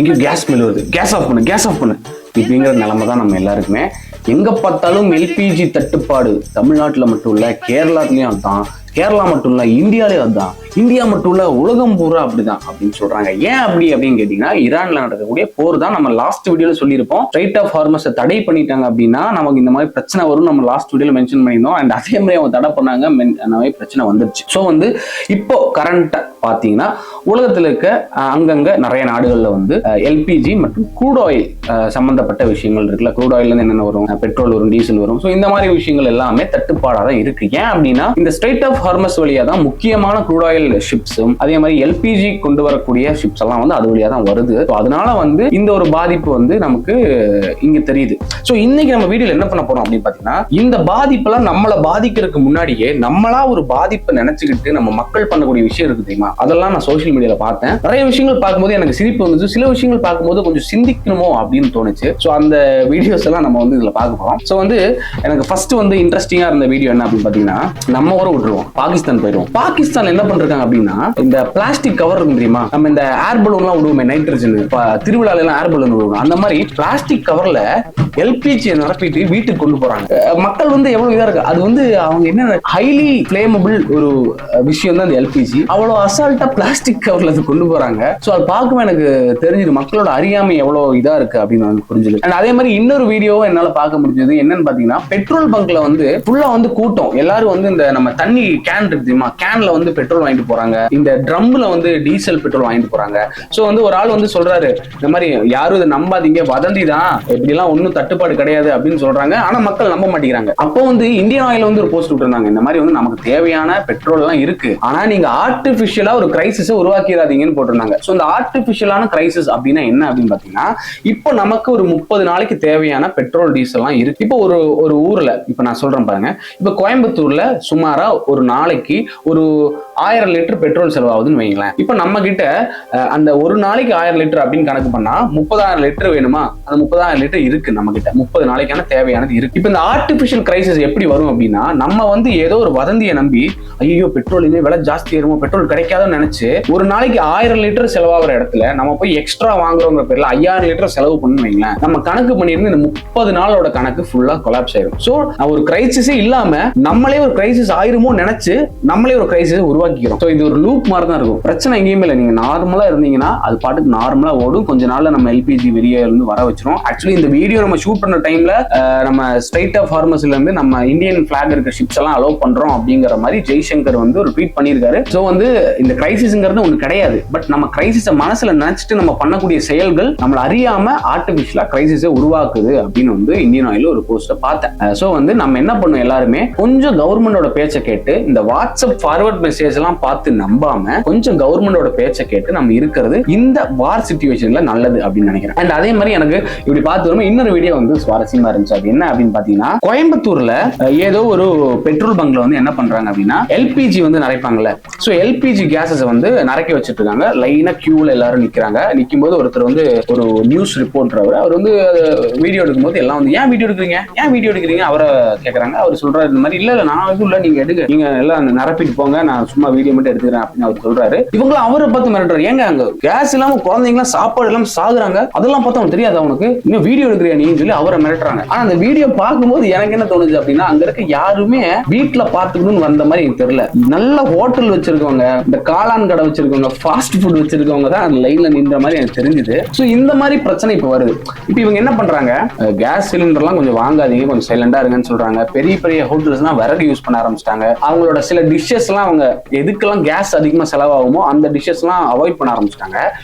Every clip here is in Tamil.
இங்கே கேஸ் ஸ்மெல் வருது, கேஸ் ஆஃப் பண்ணு இப்படிங்கிற நிலைமை தான் நம்ம எல்லாருக்குமே. எங்க பார்த்தாலும் எல்பிஜி தட்டுப்பாடு. தமிழ்நாட்டில் மட்டும் இல்ல, கேரளாத்துலயும் அதுதான். கேரளா மட்டும் இல்ல, இந்தியாலே அதுதான். இந்தியா மட்டும் இல்ல, உலகம் பூரா அப்படிதான் அப்படின்னு சொல்றாங்க. ஏன் அப்படின்னு கேட்டீங்கன்னா, ஈரான்ல நடக்கக்கூடிய போர் தான். நம்ம லாஸ்ட் வீடியோல சொல்லியிருப்போம், ஸ்ட்ரைட் ஆஃப் ஹார்மஸை தடை பண்ணிட்டாங்க அப்படின்னா நமக்கு இந்த மாதிரி பிரச்சனை வரும். நம்ம லாஸ்ட் வீடியோல மென்ஷன் பண்ணியிருந்தோம். அண்ட் அதே மாதிரி அவங்க தடை பண்ணாங்க, அந்த மாதிரி பிரச்சனை வந்துருச்சு. ஸோ இப்போ கரண்டா பாத்தீங்கன்னா உலகத்துல இருக்க அங்கங்க நிறைய நாடுகள்ல எல்பிஜி மற்றும் க்ரூட் ஆயில் சம்பந்தப்பட்ட விஷயங்கள் இருக்குல்ல. க்ரூட் ஆயில் என்னென்ன வரும், பெட்ரோல் வரும், டீசல் வரும். ஸோ இந்த மாதிரி விஷயங்கள் எல்லாமே தட்டுப்பாடாக தான் இருக்கு. ஏன் அப்படின்னா, இந்த ஸ்ட்ரைட் ஆஃப் ஹார்மஸ் வழியா தான் முக்கியமான க்ரூட் ஆயில் ஷிப்ஸும் அதே மாதிரி எல்பிஜி கொண்டு வரக்கூடிய ஷிப்ஸ் எல்லாம் அது வழியா தான் வருது. அதனால இந்த ஒரு பாதிப்பு நமக்கு இங்க தெரியுது. ஸோ இன்னைக்கு நம்ம வீடியோல என்ன பண்ண போறோம் அப்படின்னு பாத்தீங்கன்னா, இந்த பாதிப்பெல்லாம் நம்மளை பாதிக்கிறதுக்கு முன்னாடியே நம்மளா ஒரு பாதிப்பை நினைச்சுக்கிட்டு நம்ம மக்கள் பண்ணக்கூடிய விஷயம் இருக்கு தெரியுமா, அதெல்லாம் நான் சோசியல் மீடியால பார்த்தேன். நிறைய விஷயங்கள் பார்க்கும்போது எனக்கு சிரிப்பு வந்துச்சு. சில விஷயங்கள் பார்க்கும்போது கொஞ்சம் சிந்திக்கணுமோ அப்படின்னு தோணுச்சு. ஸோ அந்த வீடியோஸ் எல்லாம் நம்ம இதுல பார்க்க போறோம். ஸோ எனக்கு ஃபர்ஸ்ட் இன்ட்ரெஸ்டிங்கா இருந்த வீடியோ என்ன அப்படின்னு பாத்தீங்கன்னா, நம்ம ஊரை விட்டுருவோம், பாகிஸ்தான் போயிடுவோம். பாகிஸ்தான் என்ன பண்றாங்க அப்படின்னா, இந்த பிளாஸ்டிக் கவர் இருக்கும் தெரியுமா, நம்ம இந்த ஏர் பலூன் எல்லாம் விடுவோமே, நைட்ரஜன் திருவிழால எல்லாம் ஏர் பலூன் விடுவோம், அந்த மாதிரி பிளாஸ்டிக் கவர்ல எல்பிஜி நிரப்பிட்டு வீட்டுக்கு கொண்டு போறாங்க. மக்கள் எவ்வளவு இதா இருக்கு. அது அவங்க என்ன ஹைலி ஃபிளேமபிள் ஒரு விஷயம் தான் இந்த எல்பிஜி. அவ்வளவு அசால்ட்டா பிளாஸ்டிக் கவர்ல அது கொண்டு போறாங்க. சோ அது பார்க்கவே எனக்கு தெரிஞ்சது மக்களோட அறியாமை எவ்வளவு இதா இருக்கு அப்படின்னு எனக்கு புரிஞ்சுது. அண்ட் அதே மாதிரி இன்னொரு வீடியோவும் என்னால பார்க்க முடிஞ்சது. என்னன்னு பாத்தீங்கன்னா, பெட்ரோல் பங்க்ல ஃபுல்லா கூட்டம் எல்லாரும் இந்த நம்ம தண்ணி கேன் இருக்கு தெரியுமா, கேன்ல பெட்ரோல் வாங்கிட்டு போறாங்க. இந்த ட்ரம்ல டீசல் பெட்ரோல் வாங்கிட்டு போறாங்க. சோ ஒரு ஆள் சொல்றாரு, இந்த மாதிரி யாரும் இதை நம்பாதீங்க, வதந்தி தான், இப்படி எல்லாம் ஒன்னும் தட்டுப்பாடு கிடையாது அப்படின்னு சொல்றாங்க. ஆனா மக்கள் நம்ப மாட்டேங்கிறாங்க. அப்போ இந்தியன் ஆயில் ஒரு போஸ்ட் விட்டுருந்தாங்க, இந்த மாதிரி நமக்கு தேவையான பெட்ரோல் எல்லாம் இருக்கு, ஆனா நீங்க ஆர்டிபிஷியலா ஒரு கிரைசிஸ் உருவாக்கிறாதீங்கன்னு போட்டிருந்தாங்க. சோ இந்த ஆர்டிபிஷியலான கிரைசிஸ் அப்படின்னா என்ன அப்படின்னு பாத்தீங்கன்னா, இப்போ நமக்கு ஒரு 30 நாளைக்கு தேவையான பெட்ரோல் டீசல் எல்லாம் இருக்கு. இப்போ ஒரு ஊர்ல, இப்ப நான் சொல்றேன் பாருங்க, இப்ப கோயம்புத்தூர்ல சுமாரா ஒரு நாளைக்கு ஒரு 1000 லிட்டர் பெட்ரோல் செலவாகுதுன்னு வைங்களேன். இப்ப நம்ம கிட்ட அந்த ஒரு நாளைக்கு 1000 லிட்டர் அப்படின்னு கணக்கு பண்ணா 30,000 லிட்டர் வேணுமா, அந்த 30,000 லிட்டர் இருக்கு நம்ம கிட்ட, 30 நாளைக்கான தேவையானது இருக்கு. இப்ப இந்த ஆர்டிபிஷியல் கிரைசிஸ் எப்படி வரும் அப்படின்னா, நம்ம ஏதோ ஒரு வதந்தியை நம்பி, ஐயோ பெட்ரோல் விலை ஜாஸ்தி ஏறுமோ, பெட்ரோல் கிடைக்காதுன்னு நினைச்சு ஒரு நாளைக்கு 1000 லிட்டர் செலவாகிற இடத்துல நம்ம போய் எக்ஸ்ட்ரா வாங்குறவங்க பேர்ல 5000 லிட்டர் செலவு பண்ணு வைங்களேன். நம்ம கணக்கு பண்ணிருந்து இந்த 30 நாளோட கணக்கு ஃபுல்லா கொலாப்ஸ் ஆயிரும். சோ ஒரு கிரைசிஸே இல்லாம நம்மளே ஒரு கிரைசிஸ் ஆயிருமோ நினைச்சு நம்மளே ஒரு கிரைசிஸ் உருவாக்கிக்கிறோம். சோ இது ஒரு லூப் மாதிரி தான் இருக்கும். பிரச்சனை எங்கேயுமே இல்லை. நீங்க நார்மலா இருந்தீங்கன்னா அது பாட்டுக்கு நார்மலா ஓடும். கொஞ்ச நாள்ல நம்ம எல்பிஜி வெளியே இருந்து வர வச்சிரும். ஆக்சுவலி இந்த வீடியோ நம்ம ஷூட் பண்ண டைம்ல நம்ம ஸ்ட்ரைட் ஆஃப் ஹார்மஸ்ல இருந்து நம்ம இந்தியன் பிளாக் இருக்க ஷிப்ஸ் எல்லாம் அலோவ் பண்றோம் அப்படிங்கிற மாதிரி ஜெய்சங்கர் ஒரு ட்வீட் பண்ணியிருக்காரு. சோ இந்த கிரைசிஸ்ங்கிறது ஒண்ணு கிடையாது. பட் நம்ம கிரைசிஸை மனசுல நினைச்சிட்டு நம்ம பண்ணக்கூடிய செயல்கள் நம்மள அறியாம ஆர்டிபிஷியலா கிரைசிஸை உருவாக்குது அப்படின்னு இந்தியன் ஆயில் ஒரு போஸ்ட பார்த்தேன். சோ நம்ம என்ன பண்ணும், எல்லாருமே கொஞ்சம் கவர்மெண்டோட பேச்சை கேட்டு, இந்த வாட்ஸ்அப் ஃபார்வர்ட் மெசேஜ் எல்லாம் பார்த்து நம்பாம கொஞ்சம் கவர்மெண்டோட பேச்சை கேட்டு நம்ம இருக்கிறது இந்த வார் சிச்சுவேஷன்ல நல்லது அப்படின்னு நினைக்கிறேன். அண்ட் அதே மாதிரி எனக்கு இப்படி பார்த்து இன்னொரு வீடியோ சுவாரஸ்யமா இருந்துச்சு. அது என்ன அப்படின்னு பாத்தீங்கன்னா, கோயம்புத்தூர்ல ஏதோ ஒரு பெட்ரோல் பங்க்ல என்ன பண்றாங்க அப்படின்னா, எல்பிஜி நிறைப்பாங்கல்ல. சோ எல்பிஜி கேஸஸ் நிறைக்க வச்சிட்டு இருக்காங்க. லைனா கியூல எல்லாரும் நிக்கிறாங்க. நிக்கும் போது ஒருத்தர் ஒரு நியூஸ் ரிப்போர்ட்டர், அவர் வீடியோ எடுக்கும் போது எல்லாம் ஏன் வீடியோ எடுக்கிறீங்க அவரை கேக்குறாங்க. அவர் சொல்றாரு, இந்த மாதிரி இல்ல நான் இல்ல, நீங்க எடுங்க, நீங்க எல்லாம் நிரப்பிட்டு போங்க, நான் சும்மா வீடியோ மட்டும் எடுத்துக்கிறேன் அப்படின்னு அவர் சொல்றாரு. இவங்களும் அவரை பார்த்து மிரட்டுறாரு, ஏங்க அங்க கேஸ் இல்லாம குழந்தைங்களாம் சாப்பாடு எல்லாம் சாகுறாங்க, அதெல்லாம் பார்த்தா அவனுக்கு தெரியாது, அவனுக்கு இன்னும் வீடியோ எடுக்கிறியா நீ சொல்லி அவரை மிரட்டுறாங்க. ஆனா அந்த வீடியோ பார்க்கும்போது எனக்கு என்ன தோணுச்சு அப்படின்னா, அங்க இருக்க யாருமே வீட்டுல பாத்துக்கணும்னு வந்த மாதிரி எனக்கு தெரியல. நல்ல ஹோட்டல் வச்சிருக்கவங்க, இந்த காளான் கடை வச்சிருக்கவங்க, ஃபாஸ்ட் ஃபுட் வச்சிருக்கவங்க தான் அந்த லைன்ல நின்ற மாதிரி எனக்கு தெரிஞ்சுது. சோ இந்த மாதிரி பிரச்சனை இப்ப வருது. இப்ப இவங்க என்ன பண்றாங்க, கேஸ் சிலிண்டர்லாம் கொஞ்சம் வாங்காதீங்க, கொஞ்சம் சைலண்டா இருங்கன்னு சொல்றாங்க. பெரிய பெரிய ஹோட்டல்ஸ்லாம் விறகு யூஸ் பண்ண ஆரம்பிச்சிட்டாங்க. அவங்களோட சில டிஷ்ஷஸ் எல்லாம் அவங்க எதுக்கெல்லாம் கேஸ் அதிகமா செலவாகுமோ அந்த டிஷ்ஷஸ் எல்லாம் அவாய்ட் பண்ண ஆரம்பிச்சிட்டாங்க.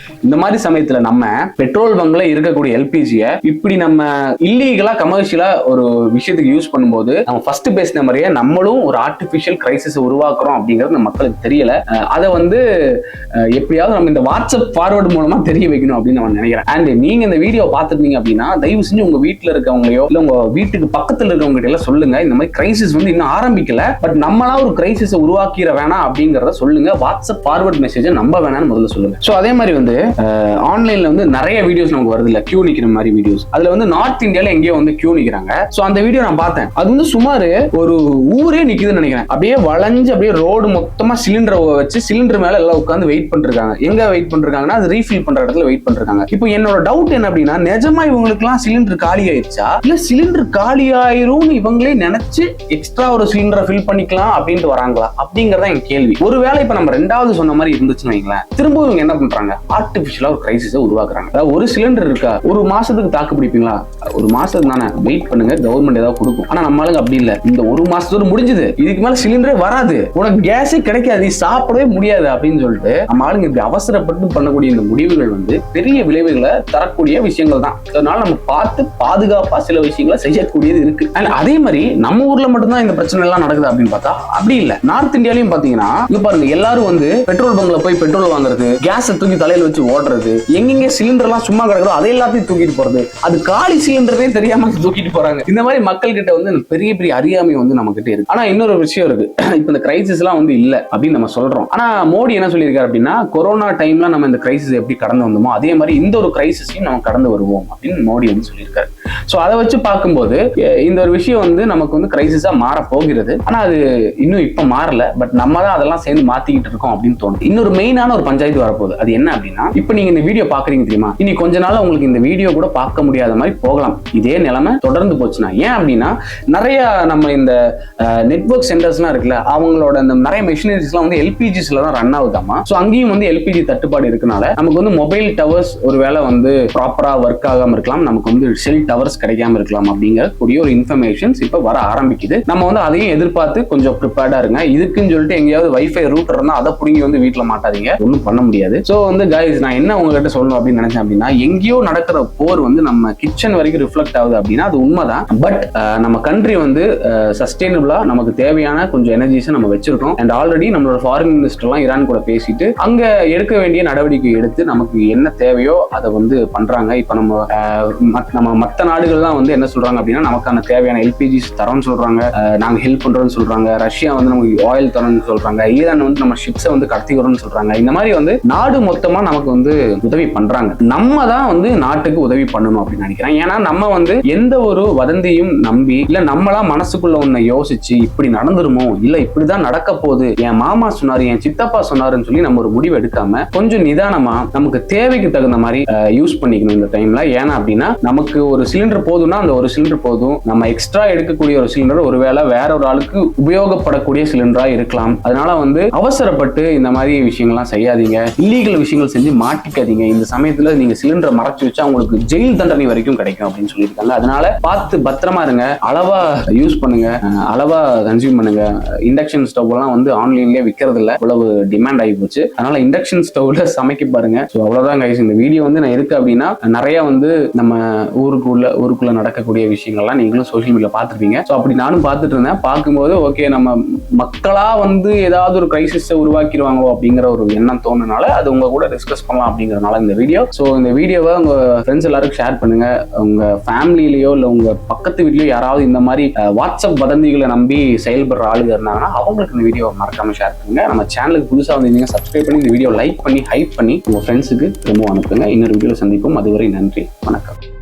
இந்த மாதிரி சமயத்துல நம்ம பெட்ரோல் பங்க்ல இருக்கக்கூடிய எல்பிஜியை இப்படி நம்ம இல்லீகலா கமர்ஷியலா ஒரு விஷயத்துக்கு யூஸ் பண்ணும்போது, நம்ம ஃபர்ஸ்ட் பேசின மாதிரியே நம்மளும் ஒரு ஆர்டிபிஷியல் கிரைசிஸ் உருவாக்குறோம் அப்படிங்கிறது நம்ம மக்களுக்கு தெரியல. அதை எப்படியாவது நம்ம இந்த வாட்ஸ்அப் ஃபார்வர்ட் மூலமா தெரிய வைக்கணும் அப்படின்னு நான் நினைக்கிறேன். அண்ட் நீங்க இந்த வீடியோ பார்த்துருந்தீங்க அப்படின்னா, தயவு செஞ்சு உங்க வீட்டுல இருக்கவங்களையோ இல்ல உங்க வீட்டுக்கு பக்கத்துல இருக்கவங்க கிட்ட எல்லாம் சொல்லுங்க, இந்த மாதிரி கிரைசிஸ் இன்னும் ஆரம்பிக்கல, பட் நம்மளா ஒரு கிரைசிஸை உருவாக்கிற வேணாம் அப்படிங்கறத சொல்லுங்க. வாட்ஸ்அப் ஃபார்வர்ட் மெசேஜை நம்ப வேணாம்னு முதல்ல சொல்லுங்க. ஸோ அதே மாதிரி வந்து ஆன்லைன்ல வந்து நிறைய வீடியோஸ் நமக்கு வருது இல்ல, கியூ நிக்கிற மாதிரி வீடியோஸ். அதுல வந்து நார்த் இந்தியால எங்கேயோ வந்து கியூ நிக்கிறாங்க. ஸோ அந்த வீடியோ நான் பார்த்தேன். அது வந்து சுமார் ஒரு ஊரே நிக்குதுன்னு நினைக்கிறேன். அப்படியே வளைஞ்சு அப்படியே ரோடு மொத்தமா சிலிண்டரை வச்சு சிலிண்டர் மேல எல்லாம் உட்காந்து வெயிட் பண்ணிருக்காங்க. எங்க வெயிட் பண்ணிருக்காங்கன்னா அது ரீஃபில் பண்ற இடத்துல வெயிட் பண்ணிருக்காங்க. இப்போ என்னோட டவுட் என்ன அப்படின்னா, நிஜமா இவங்களுக்கு எல்லாம் சிலிண்டர் காலி ஆயிடுச்சா, இல்ல சிலிண்டர் காலி ஆயிரும் இவங்களே நினைச்சு எக்ஸ்ட்ரா ஒரு சிலிண்டரை ஃபில் பண்ணிக்கலாம் அப்படின்ட்டு வராங்களா அப்படிங்கறத என் கேள்வி. ஒருவேளை இப்ப நம்ம ரெண்டாவது சொன்ன மாதிரி இருந்துச்சுன்னு வைங்களேன், திரும்ப இவங்க என்ன பண்றாங்க, ஆர்டிபிஷியலா ஒரு கிரைசிஸை உருவாக்குறாங்க. அதாவது ஒரு சிலிண்டர் இருக்கா, ஒரு மாசத்துக்கு தாக்கு பிடிப்பீங்களா, ஒரு மாசத்துக்கு தானே வெயிட் பண்ணுங்க, கவர்மெண்ட் ஏதாவது கொடுக்கும். ஆனா நம்ம ஆளுங்க அப்படி இல்ல, இந்த ஒரு மாசத்தோட முடிஞ்சது, இதுக்கு மேல சிலிண்டரே வராது, உனக்கு கேஸே கிடைக்காது, சாப்பிடவே முடியாது அப்படின்னு சொல்லிட்டு நம்ம ஆளுங்க இப்படி அவசரப்பட்டு பண்ணக்கூடிய இந்த முடிவுகள் வந்து பெரிய விளைவுகளை தரக்கூடிய விஷயங்கள் தான். அதனால நம்ம பார்த்து பாதுகாப்பா சில விஷயங்களை செய்யக்கூடியது இருக்கு. அதே மாதிரி நம்ம ஊர்ல மட்டும்தான் இந்த பிரச்சனை எல்லாம் நடக்குது அப்படின்னு பார்த்தா அப்படி இல்ல. நார்த் இந்தியாலையும் பாத்தீங்கன்னா இங்க பாருங்க, எல்லாரும் வந்து பெட்ரோல் பங்க்ல போய் பெட்ரோல் வாங்குறது, கேஸ் தூக்கி தலையில வச்சு ஓடுறது, எங்கெங்க சிலிண்டர் எல்லாம் சும்மா கிடக்குதோ அதை எல்லாத்தையும் தூக்கிட்டு போறது, அது காலி சிலிண்டரே தெரியாம தூக்கிட்டு போறாங்க. இந்த மாதிரி மக்கள் கிட்ட வந்து பெரிய பெரிய அறியாமை வந்து நம்ம கிட்ட இருக்கு. ஆனா இன்னொரு விஷயம் இருக்கு, இப்ப இந்த கிரைசிஸ் எல்லாம் வந்து இல்ல அப்படின்னு நம்ம சொல்றோம். ஆனா மோடி என்ன சொல்லியிருக்காரு அப்படின்னா, கொரோனா டைம்ல நம்ம இந்த கிரைசிஸ் எப்படி கடந்து வந்தோமோ அதே மாதிரி இந்த ஒரு கிரைசிஸையும் நம்ம கடந்து வருவோம் அப்படின்னு மோடி வந்து சொல்லியிருக்காரு. சோ அதை வச்சு பார்க்கும்போது இந்த ஒரு விஷயம் வந்து நமக்கு வந்து கிரைசிஸா மாற போகிறது. ஆனா அது இன்னும் இப்ப மாறல, பட் நம்ம தான் அதெல்லாம் சேர்ந்து மாத்திக்கிட்டு இருக்கோம் அப்படின்னு தோணுது. இன்னொரு மெயினான ஒரு பஞ்சாயத்து வரப்போகுது. அது என்ன அப்படின்னா, இப்ப நீங்க இந்த வீடியோ பாக்குறீங்க தெரியுமா, இனி கொஞ்ச நாள் உங்களுக்கு இந்த வீடியோ கூட பார்க்க முடியாத மாதிரி போகலாம். இதே நிலைமை தொடர்ந்து போச்சுன்னா. ஏன் அப்படின்னா, நிறைய நம்ம இந்த நெட்வொர்க் சென்டர்ஸ்லாம் இருக்குல்ல, அவங்களோட இந்த நிறைய மெஷினரிஸ்லாம் வந்து எல்பிஜிஸ்ல தான் ரன் ஆகுதாமா. ஸோ அங்கேயும் வந்து எல்பிஜி தட்டுப்பாடு இருக்கனால நமக்கு வந்து மொபைல் டவர்ஸ் ஒருவேளை வந்து ப்ராப்பரா ஒர்க் ஆகாம இருக்கலாம், நமக்கு வந்து செல் டவர்ஸ் கிடைக்காம இருக்கலாம் அப்படிங்கிற கூடிய ஒரு இன்ஃபர்மேஷன்ஸ் இப்ப வர ஆரம்பிக்குது. நம்ம வந்து அதையும் எதிர்பார்த்து கொஞ்சம் ப்ரிப்பேர்டா இருங்க. இதுக்குன்னு சொல்லிட்டு எங்கேயாவது வைஃபை ரூட்டர் இருந்தா அதை புடிங்கி வந்து வீட்டுல மாட்டாதீங்க, ஒன்றும் பண்ண முடியாது. ஸோ வந்து கைஸ், நான் என்ன உங்ககிட்ட சொல்லணும் அப்படின்னு நினைச்சேன் அப்படின்னா, எங்கேயோ நடக்கிற போர் வந்து நம்ம கிச்சன் வரைக்கும் ரிஃப்ளெக்ட் ஆகுது அப்படின்னா அது உண்மைதான். பட் நம்ம கண்ட்ரி வந்து சஸ்டைனபிளா நமக்கு தேவையான கொஞ்சம் எனர்ஜிஸை நம்ம வச்சிருக்கோம். அண்ட் ஆல்ரெடி நம்மளோட ஃபாரின் மினிஸ்டர் எல்லாம் ஈரான் கூட பேசிட்டு அங்க எடுக்க வேண்டிய நடவடிக்கை எடுத்து நமக்கு என்ன தேவையோ அதை வந்து பண்றாங்க. இப்ப நம்ம மற்ற நாடுகள்லாம் வந்து என்ன சொல்றாங்க அப்படின்னா, நமக்கான தேவையான எல்பிஜிஸ் தரோம்னு சொல்றாங்க, நாங்க ஹெல்ப் பண்றோம்னு சொல்றாங்க. ரஷ்யா வந்து நமக்கு ஆயில் தரோம்னு சொல்றாங்க. ஈரான் வந்து நம்ம ஷிப்ஸை வந்து கடத்திக்கிறோம்னு சொல்றாங்க. இந்த மாதிரி வந்து நாடு மொத்தமா நமக்கு வந்து உதவி பண்றாங்க. நம்ம தான் வந்து நாட்டுக்கு உதவி பண்ணணும் அப்படின்னு நினைக்கிறேன். ஏன்னா நம்ம வந்து எந்த ஒரு வதந்தியும் நம்பி இல்ல நம்மளா மனசுக்குள்ள ஒண்ணு யோசிச்சு இப்படி நடந்துருமோ, இல்ல இப்படிதான் நடக்க போகுது, என் மாமா சொன்னாரு, என் சித்தப்பா சொன்னாருன்னு சொல்லி நம்ம ஒரு முடிவு எடுக்காம கொஞ்சம் நிதானமா நமக்கு தேவைக்கு தகுந்த மாதிரி யூஸ் பண்ணிக்கணும் இந்த டைம்ல. ஏன்னா அப்படின்னா, நமக்கு ஒரு சிலிண்டர் போதும்னா அந்த ஒரு சிலிண்டர் போதும். நம்ம எக்ஸ்ட்ரா எடுக்கக்கூடிய ஒரு சிலிண்டர் ஒருவேளை வேற ஒரு ஆளுக்கு உபயோகப்படக்கூடிய சிலிண்டரா இருக்கலாம். அதனால வந்து அவசரப்பட்டு இந்த மாதிரி விஷயங்கள்லாம் செய்யாதீங்க, இல்லீகல் விஷயங்கள் செஞ்சு மாட்டிக்காதீங்க. இந்த சமயத்துல நீங்க சிலிண்டரை மறைச்சு வச்சா உங்களுக்கு ஜெயில் தண்டனை வரைக்கும் கிடைக்கும் அப்படின்னு சொல்லியிருக்காங்க. அதனால பார்த்து பத்திரமா இருங்க, அளவா யூஸ் பண்ணுங்க, அளவா கன்சியூம் பண்ணுங்க. இண்டக்ஷன் ஸ்டவ் எல்லாம் வந்து ஆன்லைன்லயே விற்கிறது இல்ல, இவ்வளவு டிமாண்ட் ஆகி போச்சு. அதனால இண்டக்ஷன் ஸ்டவ்ல சமைக்க பாருங்க. ஸோ அவ்வளவுதான் கைஸ். இந்த வீடியோ வந்து நான் இருக்கு அப்படின்னா, நிறைய வந்து நம்ம ஊருக்குள்ள நடக்கக்கூடிய விஷயங்கள்லாம் நீங்களும் சோசியல் மீடியா பார்த்துருப்பீங்க. ஸோ அப்படி நானும் பார்த்துட்டு இருந்தேன். பார்க்கும்போது ஓகே, நம்ம மக்களா வந்து ஏதாவது ஒரு கிரைசிஸை உருவாக்கிடுவாங்களோ அப்படிங்கிற ஒரு எண்ணம் தோணுனால அது உங்க கூட டிஸ்கஸ் பண்ணலாம் அப்படிங்கறதுனால இந்த வீடியோ. ஸோ இந்த வீடியோவை உங்க ஃப்ரெண்ட்ஸ் எல்லாருக்கும் ஷேர் பண்ணுங்க. உங்க ஃபேமிலியிலயோ இல்ல உங்க பக்கத்து வீட்லயோ யாராவது இந்த மாதிரி வாட்ஸ்அப் வதந்திகளை நம்பி செயல்படுற ஆளுங்க இருந்தாங்கன்னா அவங்களுக்கு இந்த வீடியோ மறக்காம ஷேர் பண்ணுங்க. நம்ம சேனலுக்கு புதுசா வந்தீங்க, சப்ஸ்கிரைப் பண்ணி இந்த வீடியோ லைக் பண்ணி ஹைப் பண்ணி உங்க ஃப்ரெண்ட்ஸுக்கு திரும்ப அனுப்புங்க. இன்னொரு வீடியோல சந்திப்போம். அதுவரை நன்றி, வணக்கம்.